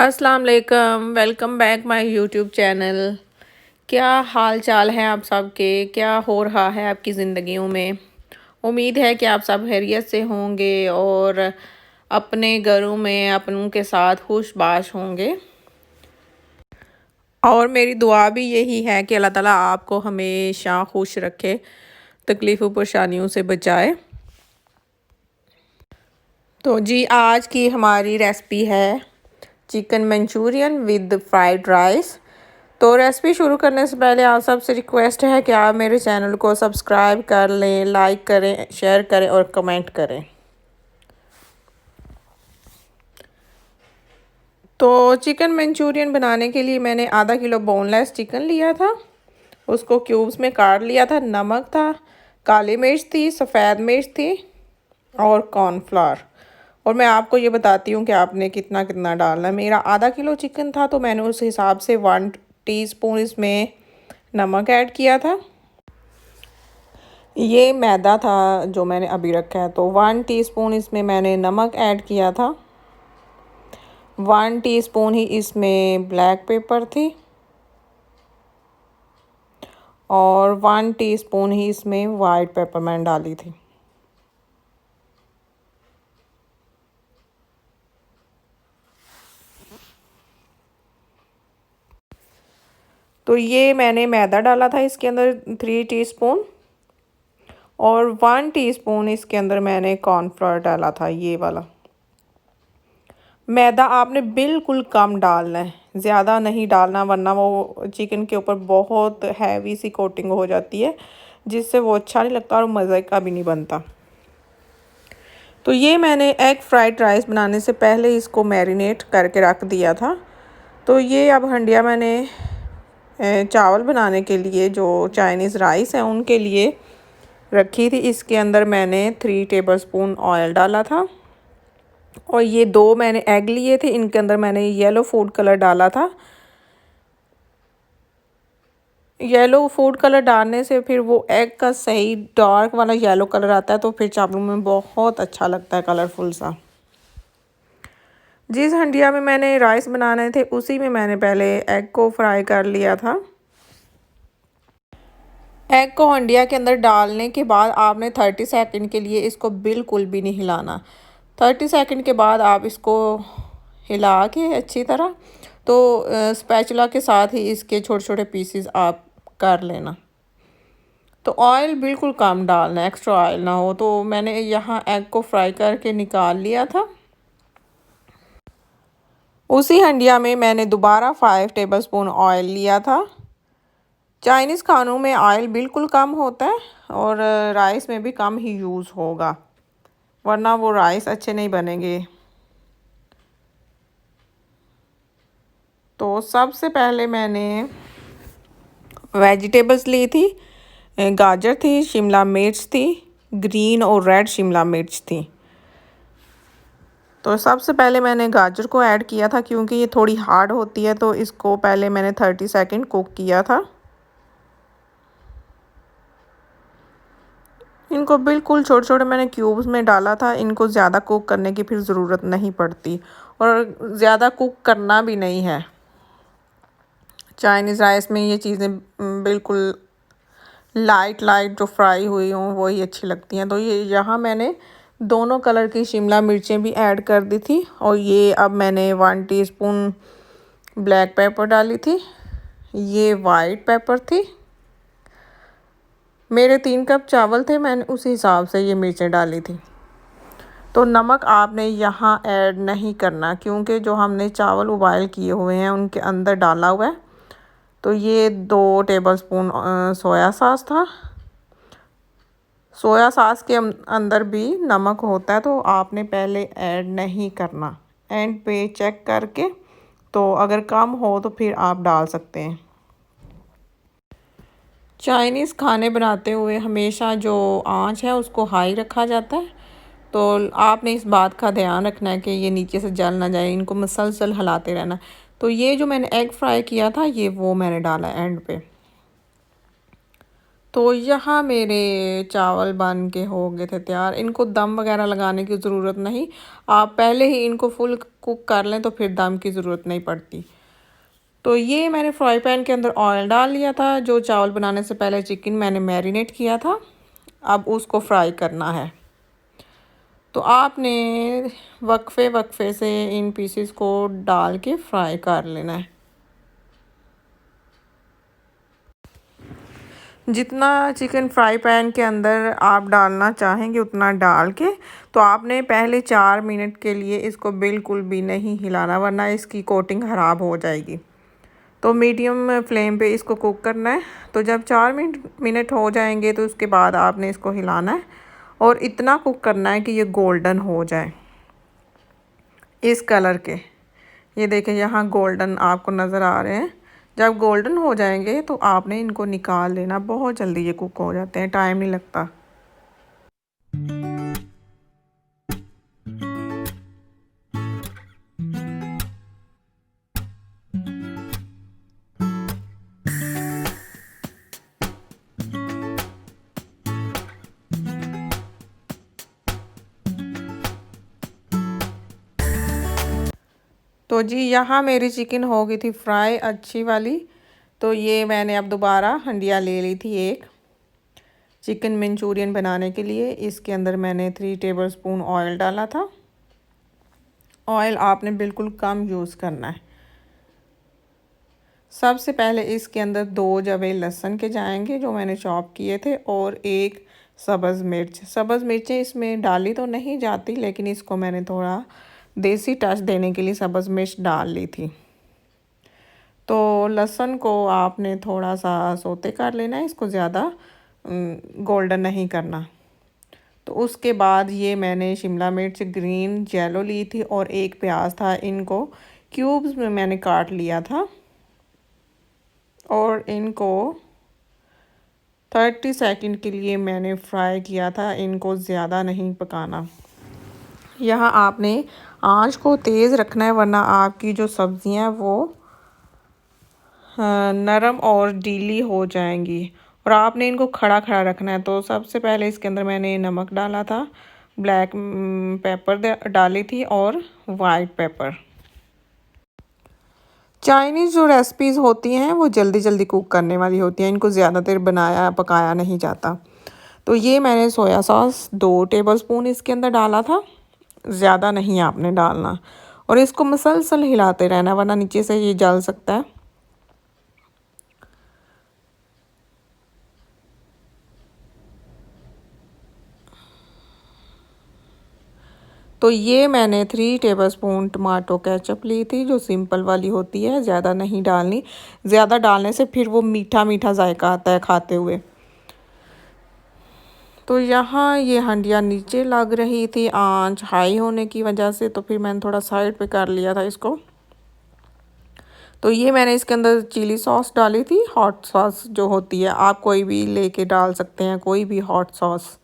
अस्सलाम वालेकुम। Welcome back my YouTube channel. क्या हाल चाल है आप सबके? क्या हो रहा है आपकी ज़िंदगियों में? उम्मीद है कि आप सब खैरियत से होंगे और अपने घरों में अपनों के साथ खुशबाश होंगे। और मेरी दुआ भी यही है कि अल्लाह ताला आपको हमेशा खुश रखे, तकलीफ़ परेशानियों से बचाए। तो जी, आज की हमारी रेसिपी है chicken Manchurian with fried rice. तो रेसिपी शुरू करने से पहले आप सबसे रिक्वेस्ट है कि आप मेरे चैनल को सब्सक्राइब कर लें, लाइक करें, शेयर करें और कमेंट करें। तो चिकन मंचूरियन बनाने के लिए मैंने आधा किलो बोनलेस चिकन लिया था, उसको क्यूब्स में काट लिया था। नमक था, काली मिर्च थी, सफ़ेद मिर्च थी और कॉर्नफ्लावर। और मैं आपको ये बताती हूँ कि आपने कितना कितना डालना है। मेरा आधा किलो चिकन था तो मैंने उस हिसाब से 1 टीस्पून इसमें नमक ऐड किया था। ये मैदा था जो मैंने अभी रखा है, तो 1 टीस्पून इसमें मैंने नमक ऐड किया था। 1 टीस्पून ही इसमें ब्लैक पेपर थी और 1 टीस्पून ही इसमें वाइट पेपर मैंने डाली थी। तो ये मैंने मैदा डाला था इसके अंदर 3 टीस्पून और 1 टीस्पून इसके अंदर मैंने कॉर्नफ्लोर डाला था, ये वाला। मैदा आपने बिल्कुल कम डालना है, ज़्यादा नहीं डालना, वरना वो चिकन के ऊपर बहुत हैवी सी कोटिंग हो जाती है जिससे वो अच्छा नहीं लगता और मज़े का भी नहीं बनता। तो ये मैंने एग फ्राइड राइस बनाने से पहले इसको मैरिनेट करके रख दिया था। तो ये अब हंडिया मैंने चावल बनाने के लिए जो चाइनीज़ राइस है उनके लिए रखी थी। इसके अंदर मैंने 3 टेबलस्पून ऑयल डाला था और ये 2 मैंने एग लिए थे, इनके अंदर मैंने येलो फूड कलर डाला था। येलो फूड कलर डालने से फिर वो एग का सही डार्क वाला येलो कलर आता है, तो फिर चावलों में बहुत अच्छा लगता है, कलरफुल सा। जिस हंडिया में मैंने राइस बनाने थे उसी में मैंने पहले एग को फ्राई कर लिया था। एग को हंडिया के अंदर डालने के बाद आपने 30 सेकंड के लिए इसको बिल्कुल भी नहीं हिलाना। 30 सेकंड के बाद आप इसको हिला के अच्छी तरह, तो स्पैचुला के साथ ही इसके छोटे छोटे पीसेस आप कर लेना। तो ऑयल बिल्कुल कम डालना, एक्स्ट्रा ऑयल ना हो। तो मैंने यहाँ एग को फ्राई करके निकाल लिया था। उसी हंडिया में मैंने दोबारा 5 टेबलस्पून ऑयल लिया था। चाइनीज़ खानों में ऑयल बिल्कुल कम होता है और राइस में भी कम ही यूज़ होगा, वरना वो राइस अच्छे नहीं बनेंगे। तो सबसे पहले मैंने वेजिटेबल्स ली थी, गाजर थी, शिमला मिर्च थी, ग्रीन और रेड शिमला मिर्च थी। तो सबसे पहले मैंने गाजर को ऐड किया था क्योंकि ये थोड़ी हार्ड होती है, तो इसको पहले मैंने 30 सेकंड कुक किया था। इनको बिल्कुल छोटे छोटे मैंने क्यूब्स में डाला था। इनको ज़्यादा कुक करने की फिर ज़रूरत नहीं पड़ती और ज़्यादा कुक करना भी नहीं है। चाइनीज़ राइस में ये चीज़ें बिल्कुल लाइट लाइट जो फ्राई हुई हों वही अच्छी लगती हैं। तो ये यहाँ मैंने दोनों कलर की शिमला मिर्चें भी ऐड कर दी थी और ये अब मैंने 1 टीस्पून ब्लैक पेपर डाली थी, ये वाइट पेपर थी। मेरे 3 कप चावल थे, मैंने उस हिसाब से ये मिर्चें डाली थी। तो नमक आपने यहाँ ऐड नहीं करना क्योंकि जो हमने चावल उबाइल किए हुए हैं उनके अंदर डाला हुआ है। तो ये 2 टेबलस्पून सोया सॉस था। सोया सॉस के अंदर भी नमक होता है, तो आपने पहले ऐड नहीं करना, एंड पे चेक करके। तो अगर कम हो तो फिर आप डाल सकते हैं। चाइनीज़ खाने बनाते हुए हमेशा जो आंच है उसको हाई रखा जाता है, तो आपने इस बात का ध्यान रखना है कि ये नीचे से जल ना जाए, इनको मसलसल हिलाते रहना। तो ये जो मैंने एग फ्राई किया था ये वो मैंने डाला एंड पे। तो यहाँ मेरे चावल बन के हो गए थे तैयार। इनको दम वगैरह लगाने की ज़रूरत नहीं, आप पहले ही इनको फुल कुक कर लें तो फिर दम की ज़रूरत नहीं पड़ती। तो ये मैंने फ्राई पैन के अंदर ऑयल डाल लिया था। जो चावल बनाने से पहले चिकन मैंने मैरिनेट किया था, अब उसको फ्राई करना है। तो आपने वक्फे वक्फे से इन पीसेस को डाल के फ्राई कर लेना है। जितना चिकन फ्राई पैन के अंदर आप डालना चाहेंगे उतना डाल के, तो आपने पहले 4 मिनट के लिए इसको बिल्कुल भी नहीं हिलाना, वरना इसकी कोटिंग ख़राब हो जाएगी। तो मीडियम फ्लेम पे इसको कुक करना है। तो जब 4 मिनट हो जाएंगे तो उसके बाद आपने इसको हिलाना है और इतना कुक करना है कि ये गोल्डन हो जाए इस कलर के। ये देखें यहाँ गोल्डन आपको नज़र आ रहे हैं। जब गोल्डन हो जाएंगे तो आपने इनको निकाल लेना। बहुत जल्दी ये कुक हो जाते हैं, टाइम नहीं लगता। तो जी यहाँ मेरी चिकन हो गई थी फ्राई अच्छी वाली। तो ये मैंने अब दोबारा हंडिया ले ली थी एक चिकन मंचूरियन बनाने के लिए। इसके अंदर मैंने 3 टेबलस्पून ऑयल डाला था। ऑयल आपने बिल्कुल कम यूज़ करना है। सबसे पहले इसके अंदर 2 जवे लहसुन के जाएंगे जो मैंने चॉप किए थे, और एक सब्ज़ मिर्च। सब्ज़ मिर्चें इसमें डाली तो नहीं जाती, लेकिन इसको मैंने थोड़ा देसी टच देने के लिए सब्ज़ मिर्च डाल ली थी। तो लहसुन को आपने थोड़ा सा सोते कर लेना है, इसको ज़्यादा गोल्डन नहीं करना। तो उसके बाद ये मैंने शिमला मिर्च ग्रीन येलो ली थी और एक प्याज था, इनको क्यूब्स में मैंने काट लिया था और इनको 30 सेकंड के लिए मैंने फ्राई किया था। इनको ज़्यादा नहीं पकाना। यहाँ आपने आंच को तेज़ रखना है, वरना आपकी जो सब्ज़ियाँ वो नरम और गीली हो जाएंगी। और आपने इनको खड़ा खड़ा रखना है। तो सबसे पहले इसके अंदर मैंने नमक डाला था, ब्लैक पेपर डाली थी और वाइट पेपर। चाइनीज़ जो रेसिपीज़ होती हैं वो जल्दी जल्दी कुक करने वाली होती हैं, इनको ज़्यादा देर बनाया पकाया नहीं जाता। तो ये मैंने सोया सॉस 2 टेबलस्पून इसके अंदर डाला था, ज़्यादा नहीं आपने डालना। और इसको मसलसल हिलाते रहना, वरना नीचे से ये जल सकता है। तो ये मैंने 3 टेबलस्पून टमाटो केचप ली थी, जो सिंपल वाली होती है, ज़्यादा नहीं डालनी। ज़्यादा डालने से फिर वो मीठा मीठा जायका आता है खाते हुए। तो यहाँ ये हंडिया नीचे लग रही थी आंच हाई होने की वजह से, तो फिर मैंने थोड़ा साइड पे कर लिया था इसको। तो ये मैंने इसके अंदर चिली सॉस डाली थी, हॉट सॉस जो होती है, आप कोई भी लेके डाल सकते हैं, कोई भी हॉट सॉस।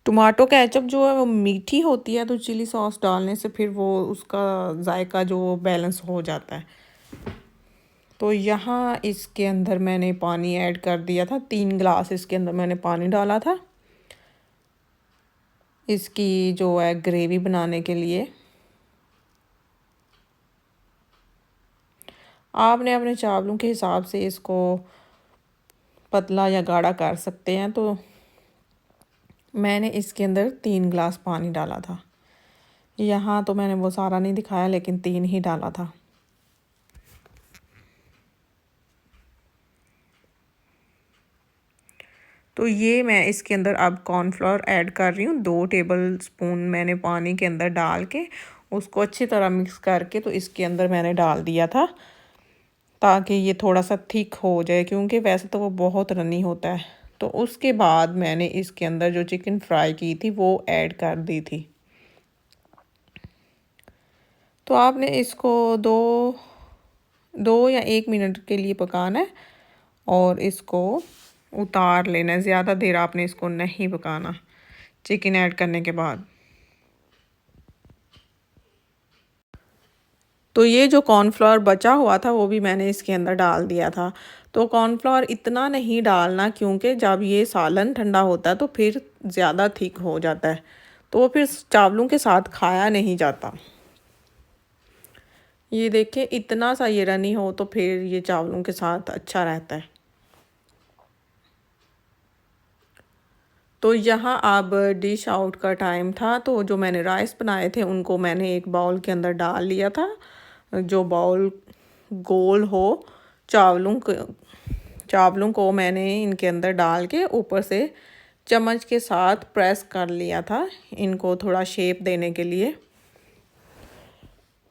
टमाटो केचप जो है वो मीठी होती है, तो चिली सॉस डालने से फिर वो उसका जायका जो बैलेंस हो जाता है। तो यहाँ इसके अंदर मैंने पानी ऐड कर दिया था, 3 गिलास इसके अंदर मैंने पानी डाला था इसकी जो है ग्रेवी बनाने के लिए। आपने अपने चावलों के हिसाब से इसको पतला या गाढ़ा कर सकते हैं। तो मैंने इसके अंदर 3 गिलास पानी डाला था। यहाँ तो मैंने वो सारा नहीं दिखाया, लेकिन 3 ही डाला था। तो ये मैं इसके अंदर अब कॉर्नफ्लोर ऐड कर रही हूँ। 2 टेबलस्पून मैंने पानी के अंदर डाल के उसको अच्छी तरह मिक्स करके तो इसके अंदर मैंने डाल दिया था, ताकि ये थोड़ा सा थिक हो जाए, क्योंकि वैसे तो वो बहुत रनी होता है। तो उसके बाद मैंने इसके अंदर जो चिकन फ्राई की थी वो ऐड कर दी थी। तो आपने इसको 2 या 1 मिनट के लिए पकाना है और इसको उतार लेना है। ज़्यादा देर आपने इसको नहीं पकाना चिकन ऐड करने के बाद। तो ये जो कॉर्नफ्लोर बचा हुआ था वो भी मैंने इसके अंदर डाल दिया था। तो कॉर्नफ्लावर इतना नहीं डालना, क्योंकि जब ये सालन ठंडा होता है तो फिर ज़्यादा थिक हो जाता है, तो वो फिर चावलों के साथ खाया नहीं जाता। ये देखिए इतना सा ये रनी हो तो फिर ये चावलों के साथ अच्छा रहता है। तो यहाँ अब डिश आउट का टाइम था, तो जो मैंने राइस बनाए थे उनको मैंने एक बाउल के अंदर डाल लिया था। जो बाउल गोल हो, चावलों को मैंने इनके अंदर डाल के ऊपर से चम्मच के साथ प्रेस कर लिया था, इनको थोड़ा शेप देने के लिए।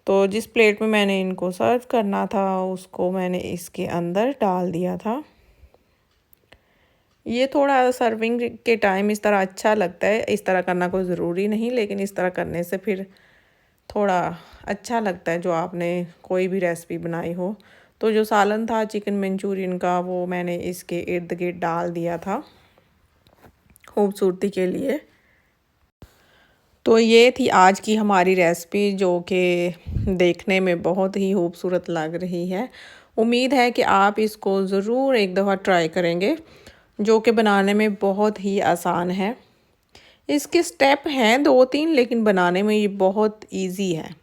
तो जिस प्लेट में मैंने इनको सर्व करना था उसको मैंने इसके अंदर डाल दिया था। ये थोड़ा सर्विंग के टाइम इस तरह अच्छा लगता है, इस तरह करना कोई ज़रूरी नहीं, लेकिन इस तरह करने से फिर थोड़ा अच्छा लगता है जो आपने कोई भी रेसिपी बनाई हो। तो जो सालन था चिकन मंचूरियन का, वो मैंने इसके इर्द गिर्द डाल दिया था खूबसूरती के लिए। तो ये थी आज की हमारी रेसिपी, जो कि देखने में बहुत ही खूबसूरत लग रही है। उम्मीद है कि आप इसको ज़रूर एक दफ़ा ट्राई करेंगे, जो कि बनाने में बहुत ही आसान है। इसके स्टेप हैं 2-3, लेकिन बनाने में ये बहुत इजी है।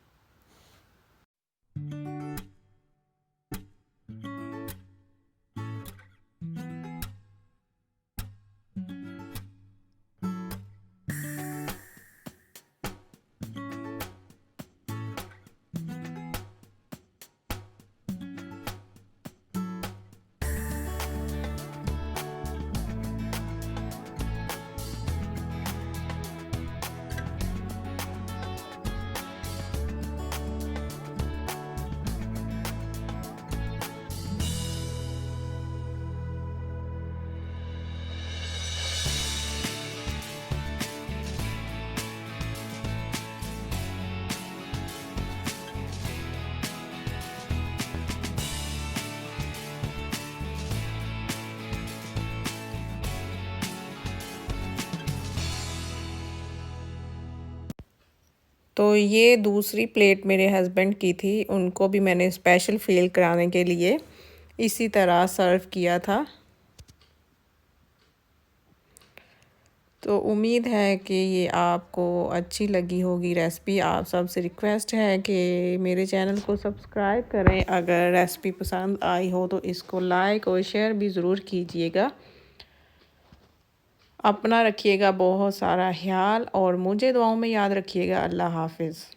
तो ये दूसरी प्लेट मेरे हस्बैंड की थी, उनको भी मैंने स्पेशल फील कराने के लिए इसी तरह सर्व किया था। तो उम्मीद है कि ये आपको अच्छी लगी होगी रेसिपी। आप सबसे रिक्वेस्ट है कि मेरे चैनल को सब्सक्राइब करें। अगर रेसिपी पसंद आई हो तो इसको लाइक और शेयर भी ज़रूर कीजिएगा। अपना रखिएगा बहुत सारा ख्याल और मुझे दुआओं में याद रखिएगा। अल्लाह हाफिज़।